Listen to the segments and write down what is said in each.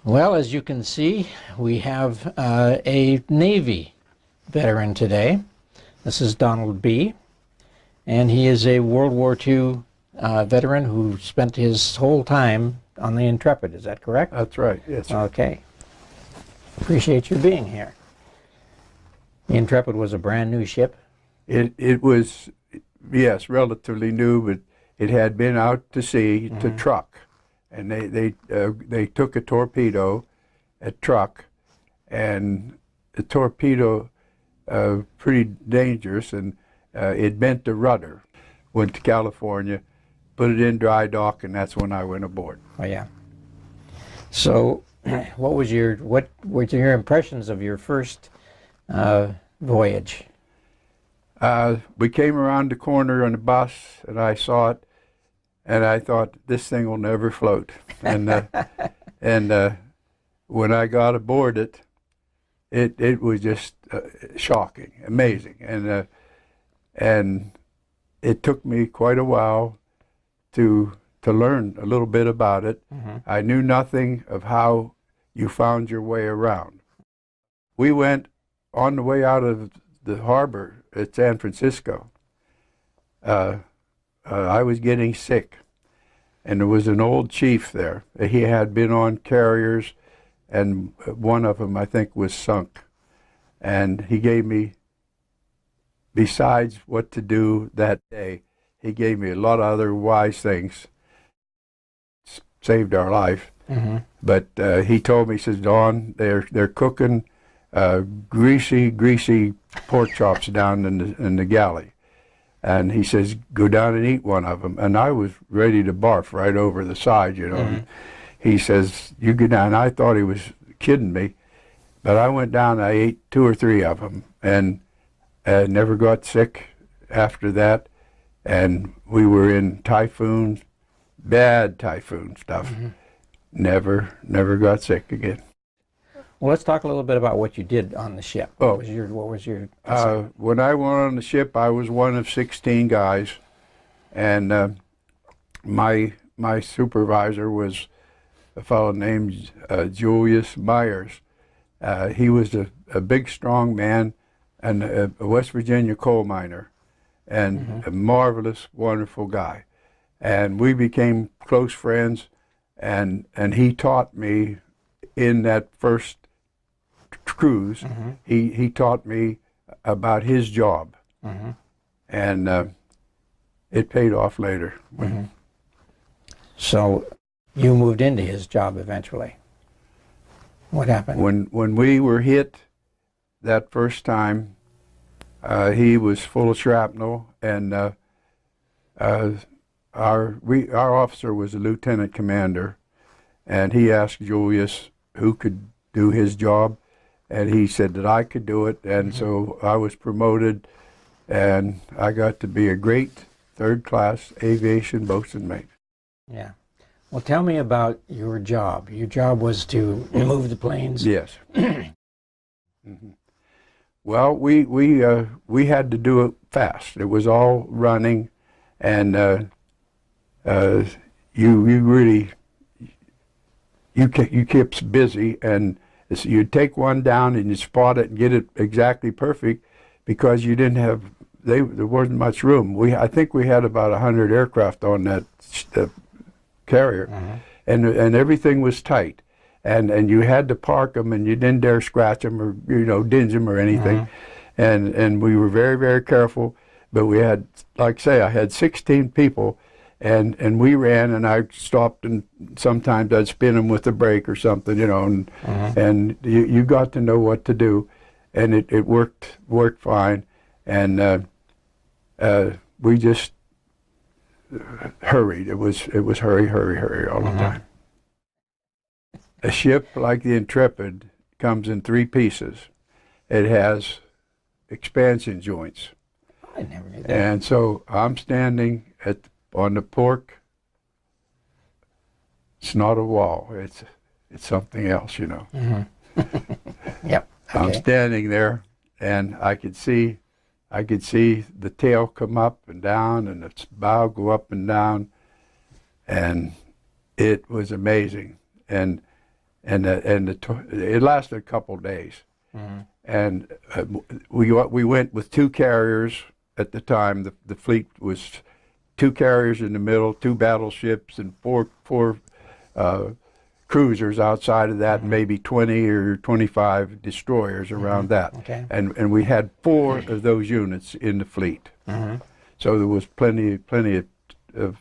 Well, as you can see, we have a Navy veteran today. This is Donald B., and he is a World War II veteran who spent his whole time on the Intrepid. Is that correct? That's right, yes. Sir. Okay. Appreciate you being here. The Intrepid was a brand new ship. It was, yes, relatively new, but it had been out to sea to truck, and they took a torpedo at truck, and the torpedo pretty dangerous, and it bent the rudder. Went to California, put it in dry dock, and that's when I went aboard. Oh yeah. So, what were your impressions of your first voyage? We came around the corner on the bus, and I saw it, and I thought, this thing will never float. And when I got aboard it was just shocking, amazing, and it took me quite a while to learn a little bit about it. I knew nothing of how you found your way around. We went on the way out of the harbor at San Francisco. I was getting sick, and there was an old chief there. He had been on carriers, and one of them, I think, was sunk. And he gave me, besides what to do that day, he gave me a lot of other wise things. Saved our life. But he told me, he says, Don, they're cooking greasy pork chops down in the galley. And he says, go down and eat one of them. And I was ready to barf right over the side, you know. And he says, you go down. I thought he was kidding me. But I went down, I ate 2 or 3 of them, and never got sick after that. And we were in typhoons, bad typhoon stuff. Never got sick again. Well, let's talk a little bit about what you did on the ship. What was your when I went on the ship, I was one of 16 guys, and my supervisor was a fellow named Julius Myers. He was a big, strong man, and a West Virginia coal miner, and a marvelous, wonderful guy. And we became close friends, and he taught me in that first cruise, he taught me about his job, and it paid off later. So you moved into his job eventually. What happened? When we were hit that first time, he was full of shrapnel, and our officer was a lieutenant commander, and he asked Julius who could do his job, and he said that I could do it, and so I was promoted, and I got to be a great third-class aviation boatswain mate. Yeah. Well, tell me about your job. Your job was to move the planes. Yes. Well, we had to do it fast. It was all running, and you kept busy, and so you'd take one down and you spot it and get it exactly perfect, because you didn't have, there wasn't much room. I think we had about 100 aircraft on that carrier, and everything was tight, and you had to park them, and you didn't dare scratch them or dinge them or anything, and we were very, very careful. But we had, like I say, I had 16 people. And we ran, and I stopped, and sometimes I'd spin them with a brake or something, and you got to know what to do, and it worked fine, and we just hurried. It was hurry all the time. A ship like the Intrepid comes in 3 pieces. It has expansion joints. I never knew that. And so I'm standing on the port. It's not a wall. It's something else, Yep. Okay. I'm standing there, and I could see the tail come up and down, and its bow go up and down, and it was amazing. And it lasted a couple days. Mm-hmm. And we went with 2 carriers at the time. The fleet was 2 carriers in the middle, 2 battleships, and four cruisers outside of that, and maybe 20 or 25 destroyers around that. Okay. And we had 4 of those units in the fleet. So there was plenty of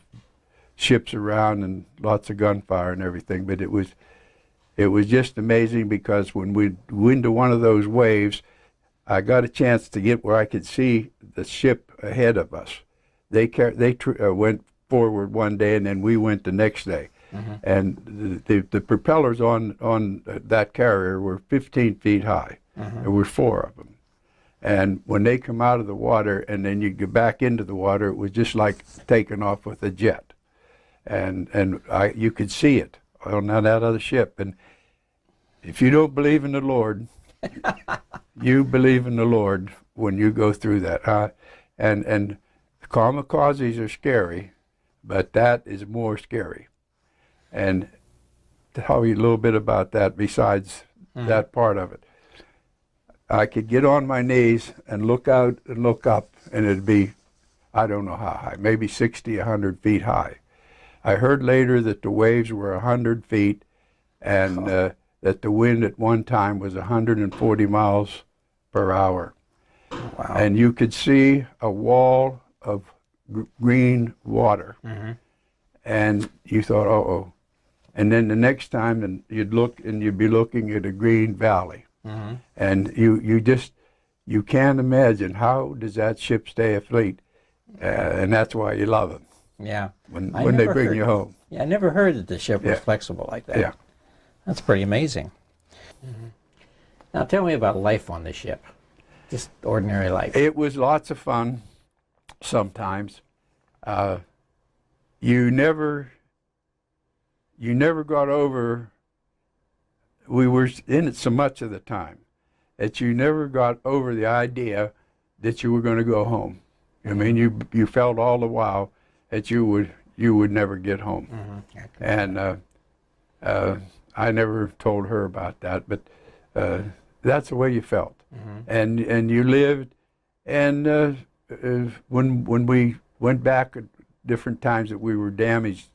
ships around and lots of gunfire and everything. But it was just amazing, because when we'd go into one of those waves, I got a chance to get where I could see the ship ahead of us. They went forward one day, and then we went the next day. And the propellers on that carrier were 15 feet high. There were 4 of them. And when they come out of the water and then you go back into the water, it was just like taking off with a jet. And you could see it on that other ship. And if you don't believe in the Lord, you believe in the Lord when you go through that. And kamakazes are scary, but that is more scary. And to tell you a little bit about that besides that part of it. I could get on my knees and look out and look up, and it'd be, I don't know how high, maybe 60, 100 feet high. I heard later that the waves were 100 feet, and that the wind at one time was 140 miles per hour. Wow. And you could see a wall of green water. And you thought, uh-oh. And then the next time, and you'd look, and you'd be looking at a green valley. And you can't imagine, how does that ship stay afloat? And that's why you love them. Yeah. When they bring you home. Yeah, I never heard that the ship was flexible like that. Yeah. That's pretty amazing. Now tell me about life on the ship. Just ordinary life. It was lots of fun sometimes. You never got over, we were in it so much of the time that you never got over the idea that you were going to go home. I mean, you felt all the while that you would never get home. And I never told her about that, but that's the way you felt. And you lived, and when we went back at different times that we were damaged,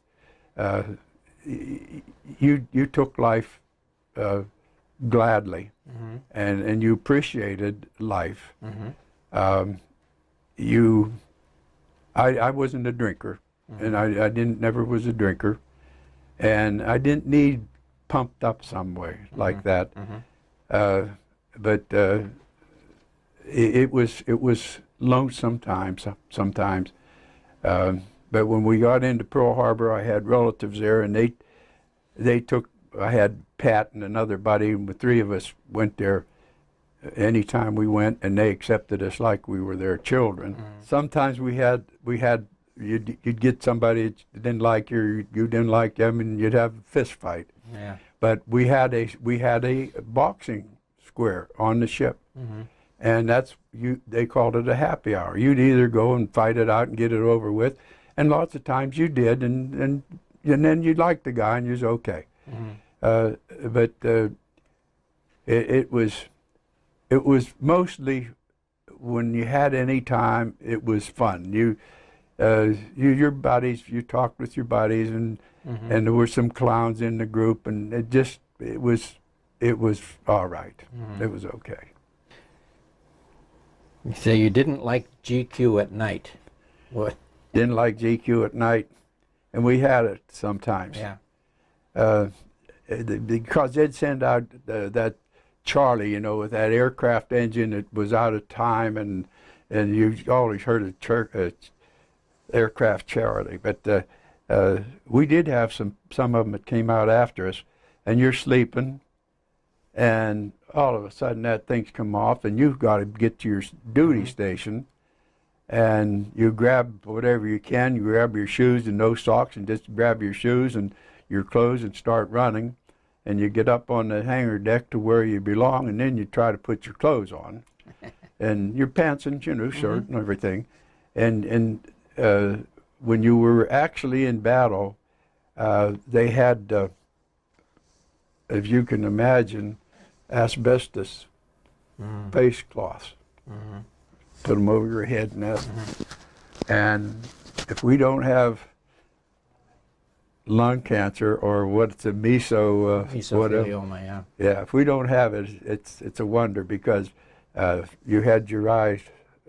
you took life gladly, and you appreciated life. I wasn't a drinker, and I never was a drinker, and I didn't need pumped up some way like that. But it was lonesome sometimes. But when we got into Pearl Harbor, I had relatives there, and they took. I had Pat and another buddy, and the 3 of us went there anytime we went, and they accepted us like we were their children. Sometimes you'd get somebody that didn't like you didn't like them, and you'd have a fist fight. Yeah. But we had a boxing square on the ship, and they called it a happy hour. You'd either go and fight it out and get it over with, and lots of times you did, and then you liked the guy and you was okay. But it was mostly, when you had any time, it was fun. Your buddies, you talked with your buddies, and there were some clowns in the group, and it was all right. It was okay. So you didn't like GQ at night? What? Didn't like GQ at night, and we had it sometimes. Yeah. Because they'd send out that Charlie, with that aircraft engine that was out of time, and you always heard of aircraft Charlie. But we did have some of them that came out after us, and you're sleeping, and all of a sudden that thing's come off, and you've got to get to your duty station, and you grab whatever you can. You grab your shoes and no socks, and just grab your shoes and your clothes and start running, and you get up on the hangar deck to where you belong, and then you try to put your clothes on, and your pants and shirt and everything, and when you were actually in battle, they had if you can imagine, asbestos face cloths. Put them over your head and that. And if we don't have lung cancer or what's a Mesothelioma, yeah. yeah, if we don't have it, it's a wonder, because you had your eyes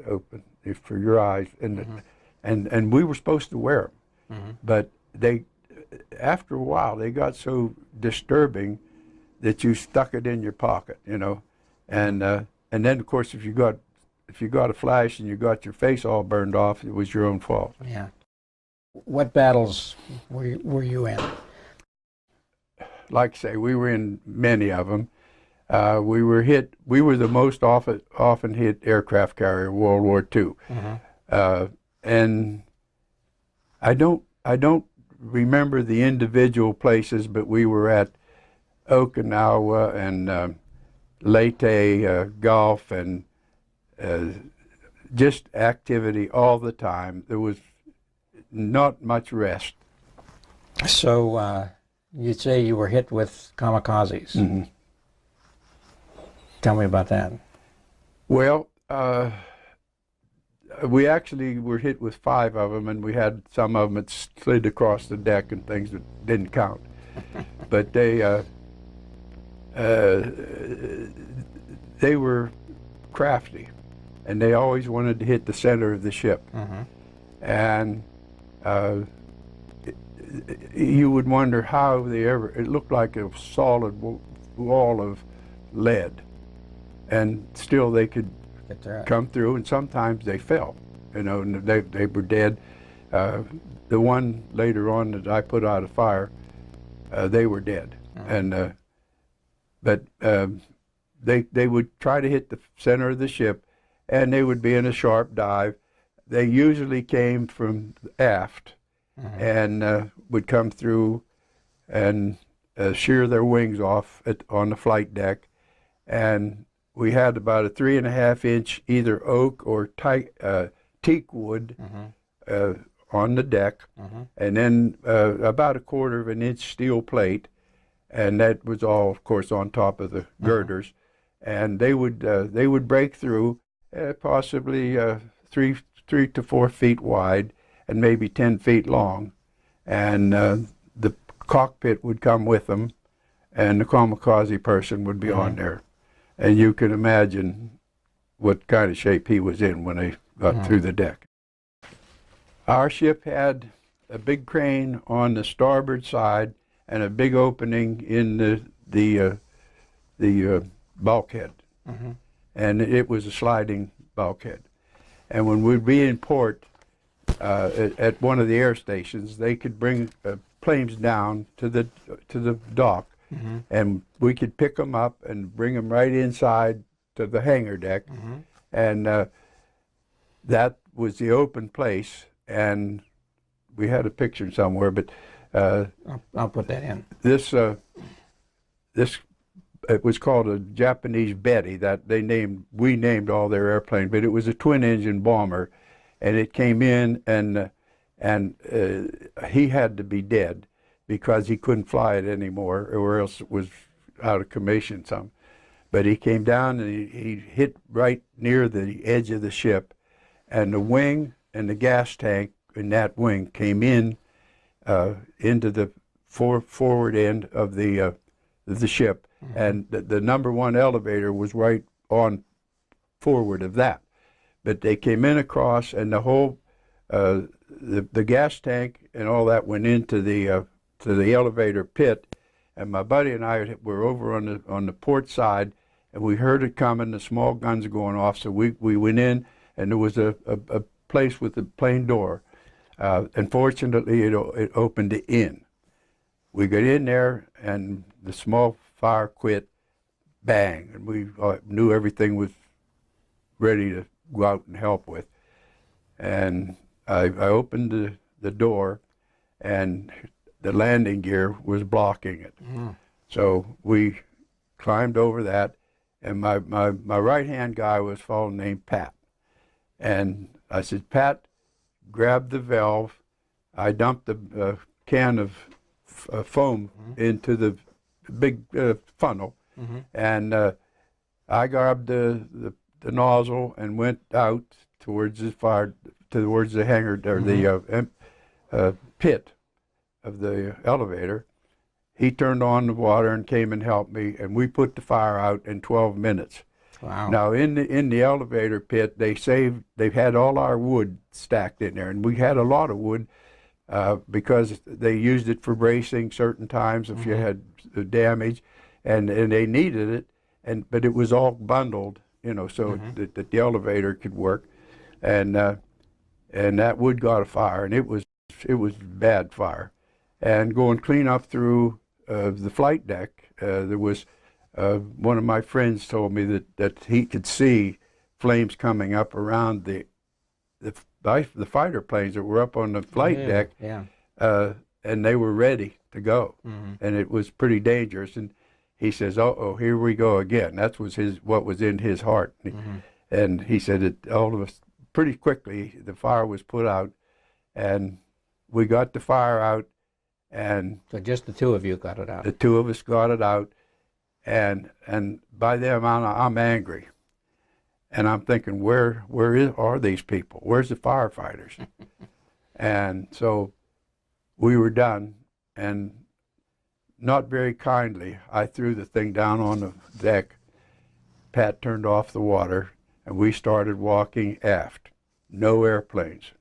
open for your eyes, and we were supposed to wear them, but they, after a while, they got so disturbing that you stuck it in your pocket, you know, and then of course if you got a flash and you got your face all burned off, it was your own fault. Yeah. What battles were you in? Like I say, we were in many of them. We were the most often hit aircraft carrier in World War II. And I don't remember the individual places, but we were at Okinawa and Leyte, Gulf, and just activity all the time. There was not much rest. So you'd say you were hit with kamakazes. Tell me about that. Well, we actually were hit with 5 of them, and we had some of them that slid across the deck and things that didn't count. But they were crafty, and they always wanted to hit the center of the ship. And you would wonder how it looked like a solid wall of lead, and still they could come through, and sometimes they fell, you know, and they were dead. The one later on that I put out of fire, they were dead. And but they would try to hit the center of the ship, and they would be in a sharp dive. They usually came from aft, and would come through and shear their wings off on the flight deck. And we had about a 3.5-inch either oak or teak wood on the deck, and then about a 1/4 of an inch steel plate, and that was all, of course, on top of the girders. And they would break through, possibly 3 to 4 feet wide and maybe 10 feet long, and the cockpit would come with them, and the kamikaze person would be on there. And you can imagine what kind of shape he was in when they got through the deck. Our ship had a big crane on the starboard side and a big opening in the bulkhead. And it was a sliding bulkhead. And when we'd be in port at one of the air stations, they could bring planes down to the dock, and we could pick them up and bring them right inside to the hangar deck, and that was the open place. And we had a picture somewhere, but I'll put that in. This it was called a Japanese Betty. That we named all their airplanes, but it was a twin-engine bomber, and it came in, and he had to be dead because he couldn't fly it anymore, or else it was out of commission some. But he came down and he hit right near the edge of the ship, and the wing and the gas tank in that wing came in into the forward end of the ship, and the number 1 elevator was right on forward of that. But they came in across, and the whole the gas tank and all that went into the elevator pit. And my buddy and I were over on the port side, and we heard it coming, the small guns going off. So we went in, and there was a place with a plane door. Unfortunately, it opened in. We got in there, and the small fire quit, bang, and we knew everything was ready to go out and help with. And I opened the door, and the landing gear was blocking it. So we climbed over that, and my right-hand guy was a fellow named Pat. And I said, Pat, grab the valve. I dumped the can of foam into big funnel, and I grabbed the nozzle and went out towards the fire, towards the hangar or the pit of the elevator. He turned on the water and came and helped me, and we put the fire out in 12 minutes. Wow. Now in the elevator pit, they've had all our wood stacked in there, and we had a lot of wood because they used it for bracing certain times if you had damage, and they needed it, but it was all bundled, so that the elevator could work, and that wood got a fire, and it was bad fire, and going clean up through the flight deck, there was one of my friends told me that he could see flames coming up around the fighter planes that were up on the flight deck, and they were ready to go, and it was pretty dangerous. And he says, "Oh, here we go again." That was what was in his heart, and he said that all of us pretty quickly the fire was put out, and we got the fire out, and So just the two of you got it out. the two of us got it out, and by then I'm angry, and I'm thinking, where are these people? Where's the firefighters? And so we were done, and not very kindly, I threw the thing down on the deck. Pat turned off the water, and we started walking aft. No airplanes.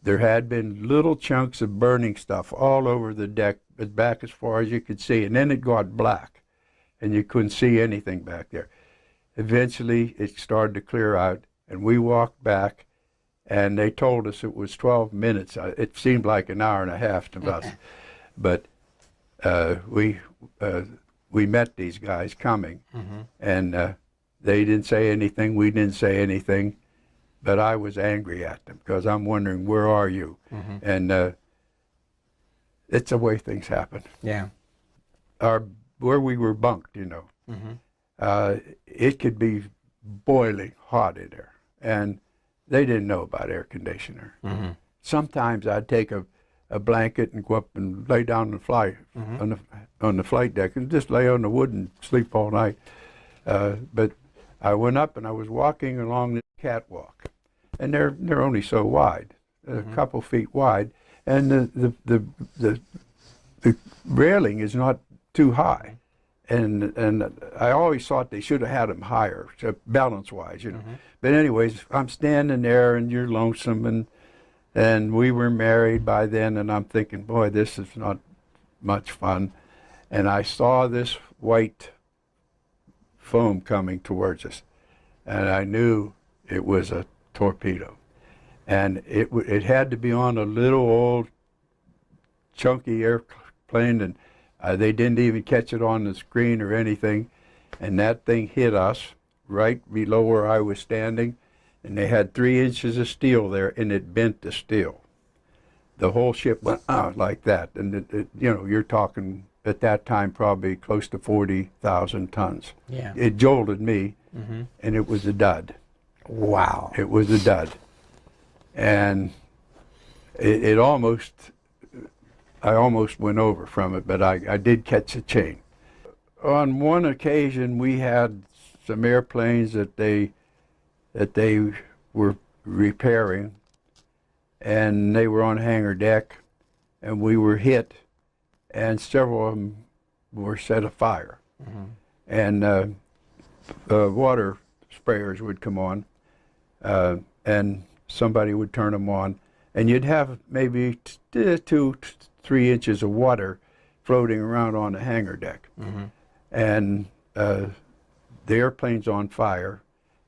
There had been little chunks of burning stuff all over the deck, back as far as you could see, and then it got black, and you couldn't see anything back there. Eventually, it started to clear out, and we walked back, and they told us it was 12 minutes. It seemed like an hour and a half to us, but we met these guys coming, and they didn't say anything, we didn't say anything, but I was angry at them because I'm wondering, where are you? And it's the way things happen. Yeah. Where we were bunked, it could be boiling hot in there, and they didn't know about air conditioner. Sometimes I'd take a blanket and go up and lay down on the flight deck and just lay on the wood and sleep all night. But I went up and I was walking along the catwalk, and they're only so wide, a couple feet wide, and the railing is not too high, and I always thought they should have had them higher, balance-wise, But anyways, I'm standing there, and you're lonesome, and we were married by then, and I'm thinking, boy, this is not much fun. And I saw this white foam coming towards us, and I knew it was a torpedo. And it had to be on a little old chunky airplane, and they didn't even catch it on the screen or anything. And that thing hit us right below where I was standing, and they had 3 inches of steel there, and it bent the steel. The whole ship went out like that, and you're talking at that time probably close to 40,000 tons. Yeah. It jolted me, and it was a dud. Wow. It was a dud, and it almost, I almost went over from it, but I did catch a chain. On one occasion, we had some airplanes that they were repairing, and they were on hangar deck, and we were hit, and several of them were set afire. And water sprayers would come on, and somebody would turn them on, and you'd have maybe 2-3 inches of water floating around on the hangar deck. And the airplane's on fire,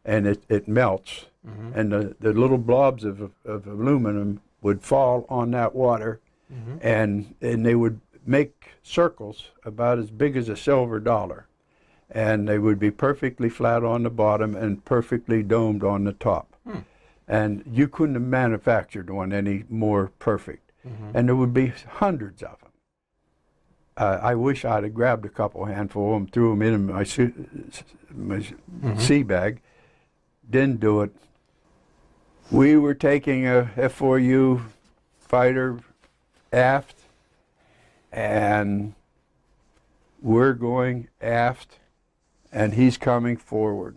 and it melts, and the little blobs of aluminum would fall on that water, and they would make circles about as big as a silver dollar, and they would be perfectly flat on the bottom and perfectly domed on the top. And you couldn't have manufactured one any more perfect. And there would be hundreds of them. I wish I'd have grabbed a couple handful of them, threw them in my sea bag. Didn't do it. We were taking a F-4U fighter aft, and we're going aft, and he's coming forward.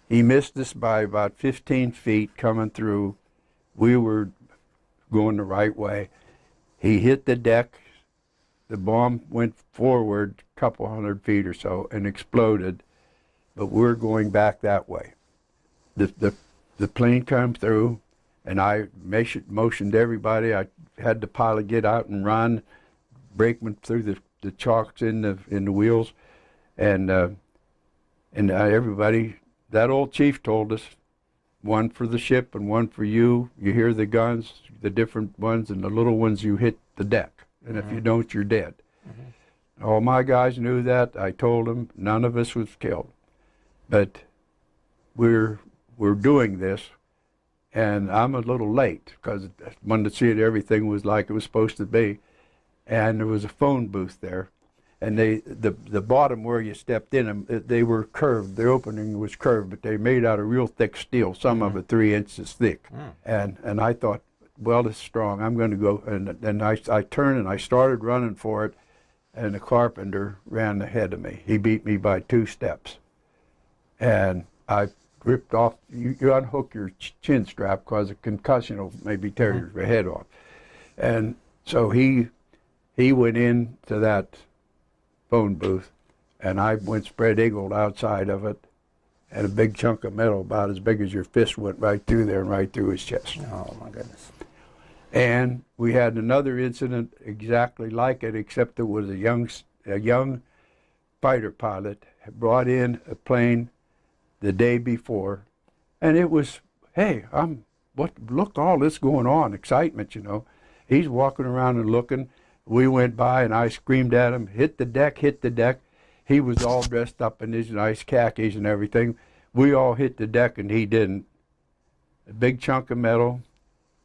He missed us by about 15 feet coming through. We were going the right way. He hit the deck. The bomb went forward a couple 100 feet or so and exploded, but we're going back that way. The plane come through, and I motioned everybody. I had the pilot get out and run, brakeman through the chocks in the wheels, and everybody. That old chief told us, one for the ship and one for you. You hear the guns, the different ones, and the little ones you hit the deck. And if you don't, you're dead. All my guys knew that. I told them none of us was killed. But we're doing this, and I'm a little late because I wanted to see it. Everything was like it was supposed to be. And there was a phone booth there. And the bottom where you stepped in them, they were curved. The opening was curved, but they made out of real thick steel, some of it 3 inches thick. And I thought, well, it's strong. I'm going to go. And then I turned and I started running for it, and the carpenter ran ahead of me. He beat me by 2 steps. And I ripped off, you unhook your chin strap because a concussion will maybe tear your head off. And so he went into that phone booth, and I went spread-eagled outside of it, and a big chunk of metal about as big as your fist went right through there and right through his chest. Oh, my goodness. And we had another incident exactly like it, except there was a young fighter pilot had brought in a plane the day before, and it was, hey, look, all this going on, excitement, you know. He's walking around and looking. We went by, and I screamed at him, hit the deck, hit the deck. He was all dressed up in his nice khakis and everything. We all hit the deck, and he didn't. A big chunk of metal.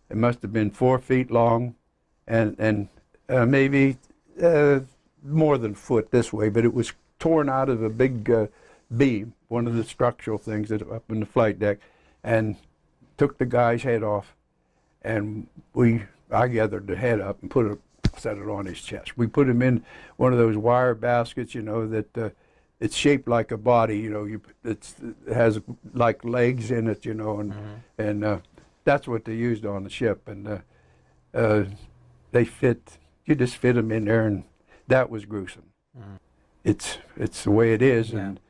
It must have been 4 feet long, and maybe more than a foot this way, but it was torn out of a big beam, one of the structural things that up in the flight deck, and took the guy's head off. And I gathered the head up and set it on his chest. We put him in one of those wire baskets, you know, that it's shaped like a body, you know. It has like legs in it, you know, and that's what they used on the ship. And they fit. You just fit them in there, and that was gruesome. It's the way it is, and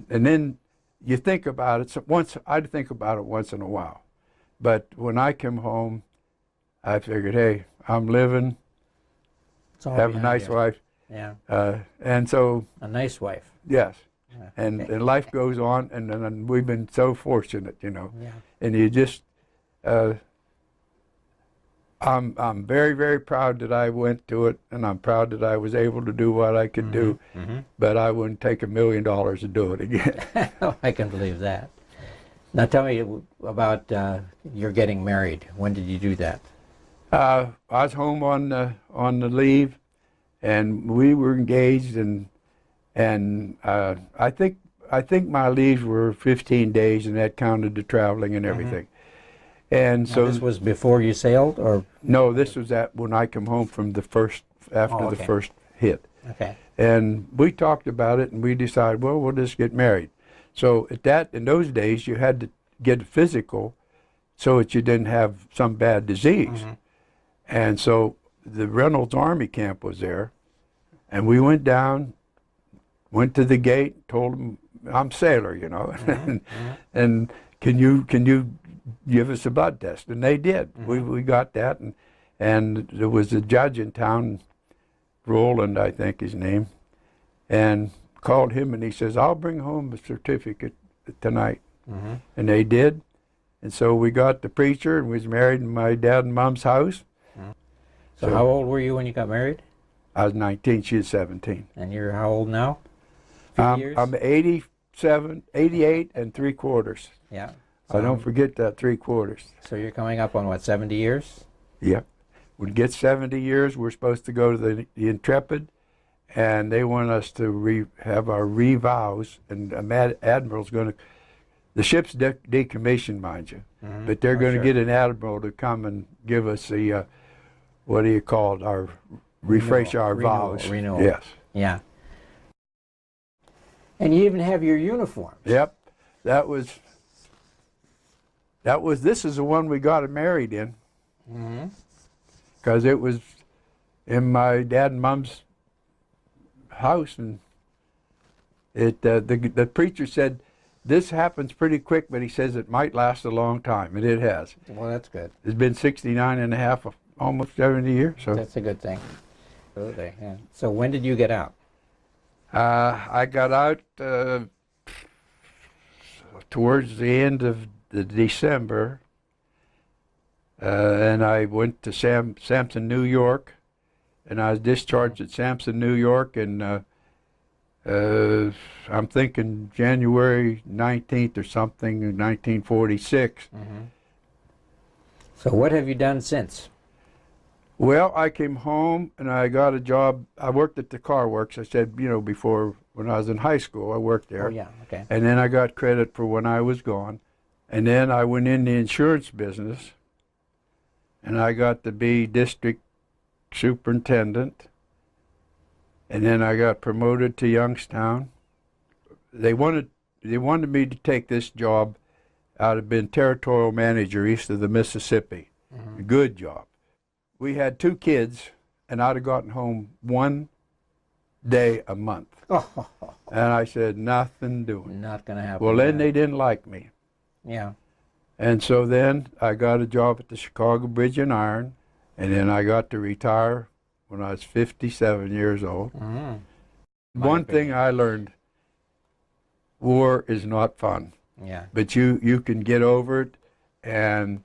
then you think about it. So I'd think about it once in a while, but when I come home, I figured, hey, I'm living. Have a nice wife. Yeah. And so. A nice wife. Yes. And life goes on, and we've been so fortunate, you know. Yeah. And you just, I'm very, very proud that I went to it, and I'm proud that I was able to do what I could do, but I wouldn't take $1 million to do it again. I can believe that. Now tell me about your getting married. When did you do that? I was home on the leave, and we were engaged, and I think my leaves were 15 days, and that counted the traveling and everything. And now so this was before you sailed, or no? This was when I come home from the first the first hit. Okay. And we talked about it, and we decided, well, we'll just get married. So in those days, you had to get physical, so that you didn't have some bad disease. And so the Reynolds Army camp was there, and we went down, went to the gate, told them, I'm sailor, you know, and can you give us a blood test? And they did. We got that, and there was a judge in town, Roland, I think his name, and called him, and he says, I'll bring home a certificate tonight. And they did. And so we got the preacher, and we was married in my dad and mom's house. So how old were you when you got married? I was 19, she was 17. And you're how old now? Years? I'm 87, 88 and 3/4. Yeah. So I don't forget that 3/4. So you're coming up on what, 70 years? Yep. When we get 70 years, we're supposed to go to the Intrepid, and they want us to have our revows, and admiral's going to, the ship's decommissioned, mind you, but they're going to get an admiral to come and give us the, what do you call it, refresh our vows. Renewal. Yes. Yeah. And you even have your uniforms. Yep, this is the one we got married in. Because it was in my dad and mom's house, and the preacher said, this happens pretty quick, but he says it might last a long time, and it has. Well, that's good. It's been 69 and a half, almost 70 years. So That's a good thing. Absolutely, yeah. So when did you get out? I got out towards the end of December, and I went to Sampson, New York, and I was discharged at Sampson, New York, and I'm thinking January 19th or something, 1946. So what have you done since? Well, I came home and I got a job. I worked at the car works. I said, before, when I was in high school, I worked there. Oh, yeah, okay. And then I got credit for when I was gone. And then I went in the insurance business, and I got to be district superintendent. And then I got promoted to Youngstown. They wanted me to take this job. I'd have been territorial manager east of the Mississippi. A good job. We had 2 kids, and I'd have gotten home 1 day a month. And I said, nothing doing. Not going to happen. Well, then they didn't like me. Yeah. And so then I got a job at the Chicago Bridge and Iron, and then I got to retire when I was 57 years old. One thing I learned, war is not fun. Yeah. But you can get over it, and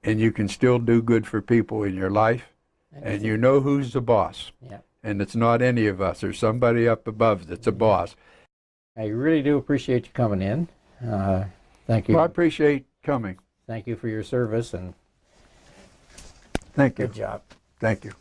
you can still do good for people in your life, and you know who's the boss. Yeah. And it's not any of us. There's somebody up above that's a boss. I really do appreciate you coming in. Thank you. Well, I appreciate coming. Thank you for your service, and Thank you. good job. Thank you.